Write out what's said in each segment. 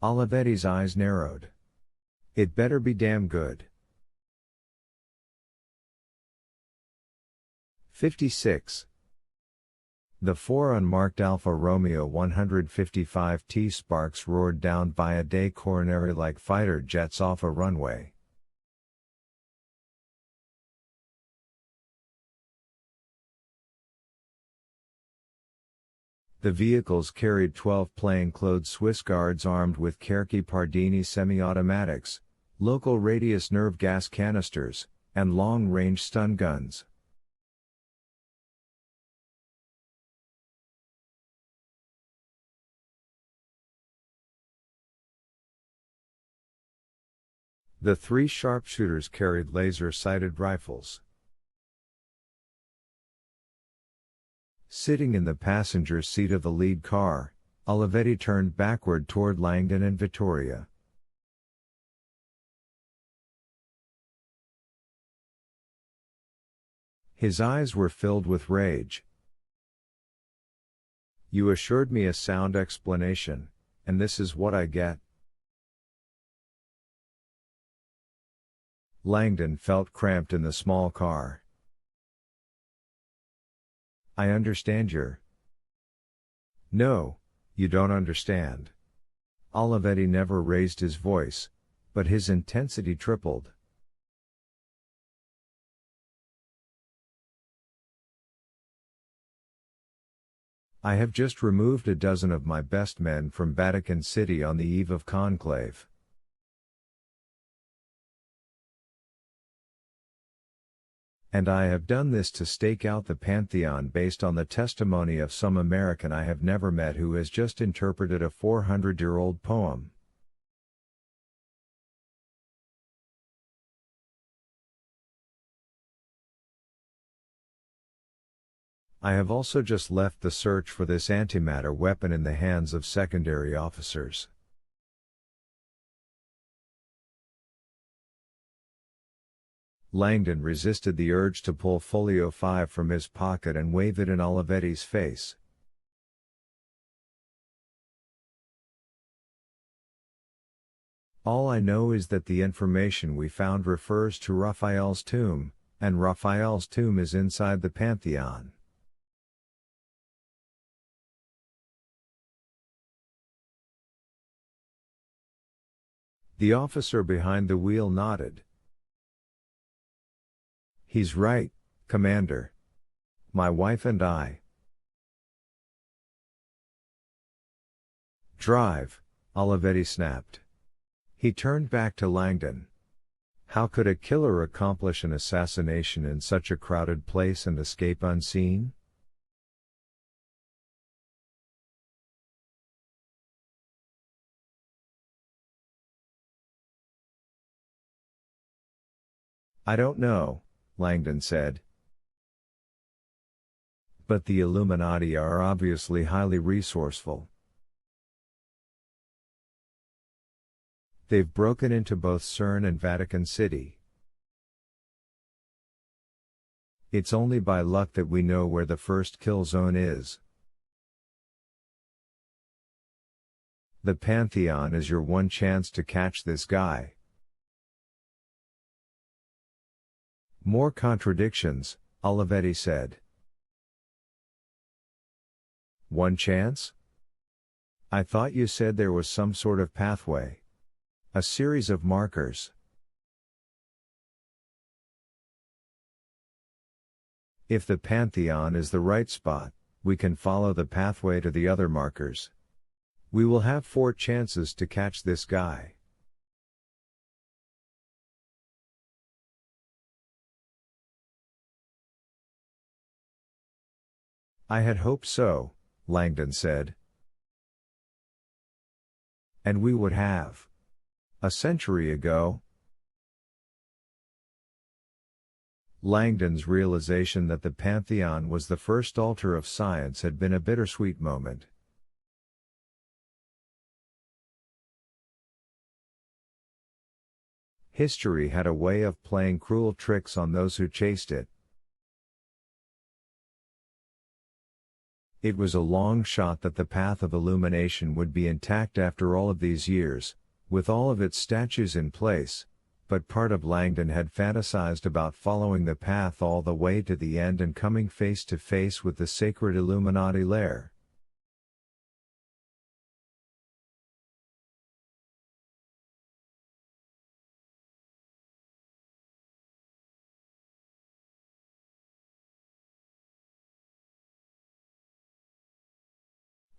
Olivetti's eyes narrowed. It better be damn good. 56. The four unmarked Alfa Romeo 155T Sparks roared down via day coronary like fighter jets off a runway. The vehicles carried 12 plainclothes Swiss guards armed with Cherki Pardini semi-automatics, local radius nerve gas canisters, and long-range stun guns. The three sharpshooters carried laser-sighted rifles. Sitting in the passenger seat of the lead car, Olivetti turned backward toward Langdon and Vittoria. His eyes were filled with rage. You assured me a sound explanation, and this is what I get. Langdon felt cramped in the small car. I understand your... No, you don't understand. Olivetti never raised his voice, but his intensity tripled. I have just removed a dozen of my best men from Vatican City on the eve of conclave. And I have done this to stake out the Pantheon based on the testimony of some American I have never met who has just interpreted a 400-year-old poem. I have also just left the search for this antimatter weapon in the hands of secondary officers. Langdon resisted the urge to pull Folio 5 from his pocket and wave it in Olivetti's face. All I know is that the information we found refers to Raphael's tomb, and Raphael's tomb is inside the Pantheon. The officer behind the wheel nodded. He's right, Commander. My wife and I. Drive, Olivetti snapped. He turned back to Langdon. How could a killer accomplish an assassination in such a crowded place and escape unseen? I don't know, Langdon said. But the Illuminati are obviously highly resourceful. They've broken into both CERN and Vatican City. It's only by luck that we know where the first kill zone is. The Pantheon is your one chance to catch this guy. More contradictions, Olivetti said. One chance? I thought you said there was some sort of pathway. A series of markers. If the Pantheon is the right spot, we can follow the pathway to the other markers. We will have 4 chances to catch this guy. I had hoped so, Langdon said. And we would have. A century ago. Langdon's realization that the Pantheon was the first altar of science had been a bittersweet moment. History had a way of playing cruel tricks on those who chased it. It was a long shot that the path of illumination would be intact after all of these years, with all of its statues in place, but part of Langdon had fantasized about following the path all the way to the end and coming face to face with the sacred Illuminati lair.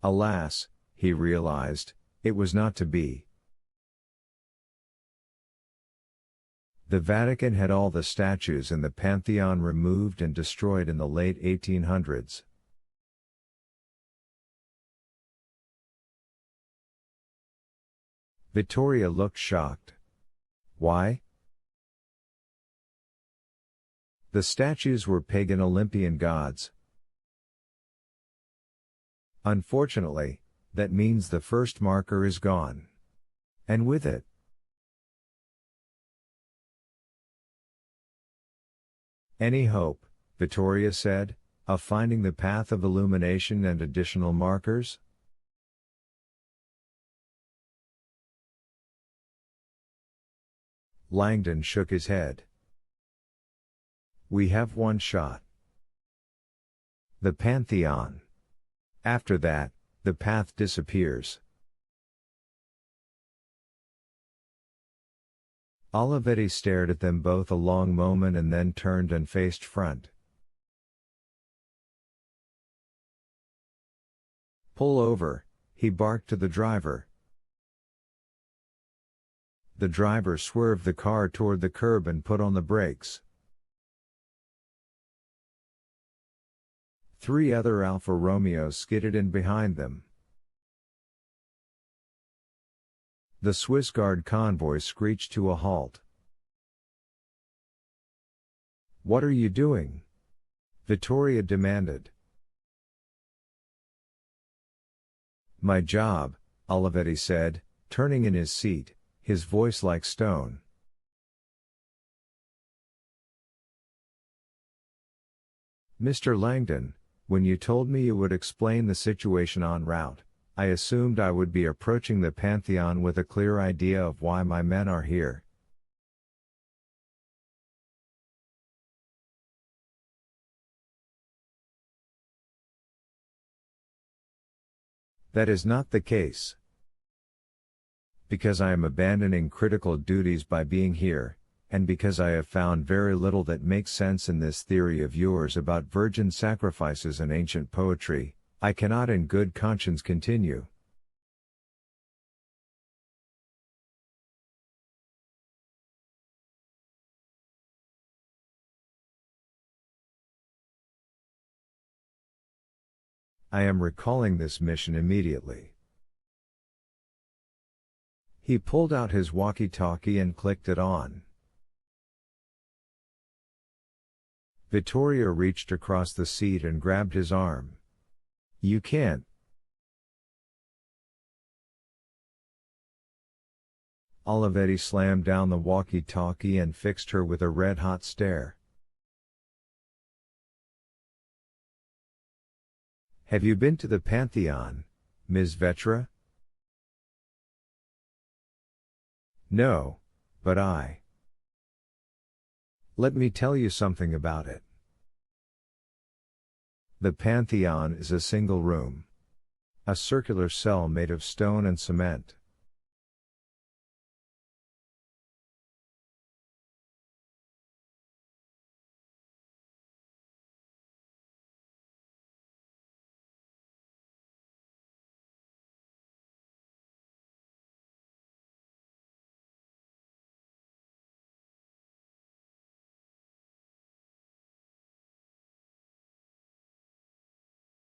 Alas, he realized, it was not to be. The Vatican had all the statues in the Pantheon removed and destroyed in the late 1800s. Vittoria looked shocked. Why? The statues were pagan Olympian gods. Unfortunately, that means the first marker is gone. And with it, any hope, Vittoria said, of finding the path of illumination and additional markers? Langdon shook his head. We have one shot. The Pantheon. After that, the path disappears. Olivetti stared at them both a long moment and then turned and faced front. Pull over, he barked to the driver. The driver swerved the car toward the curb and put on the brakes. 3 other Alfa Romeos skidded in behind them. The Swiss Guard convoy screeched to a halt. What are you doing? Vittoria demanded. My job, Olivetti said, turning in his seat, his voice like stone. Mr. Langdon, when you told me you would explain the situation en route, I assumed I would be approaching the Pantheon with a clear idea of why my men are here. That is not the case. Because I am abandoning critical duties by being here, and because I have found very little that makes sense in this theory of yours about virgin sacrifices and ancient poetry, I cannot in good conscience continue. I am recalling this mission immediately. He pulled out his walkie-talkie and clicked it on. Vittoria reached across the seat and grabbed his arm. You can't. Olivetti slammed down the walkie-talkie and fixed her with a red-hot stare. Have you been to the Pantheon, Ms. Vetra? No, but Let me tell you something about it. The Pantheon is a single room. A circular cell made of stone and cement.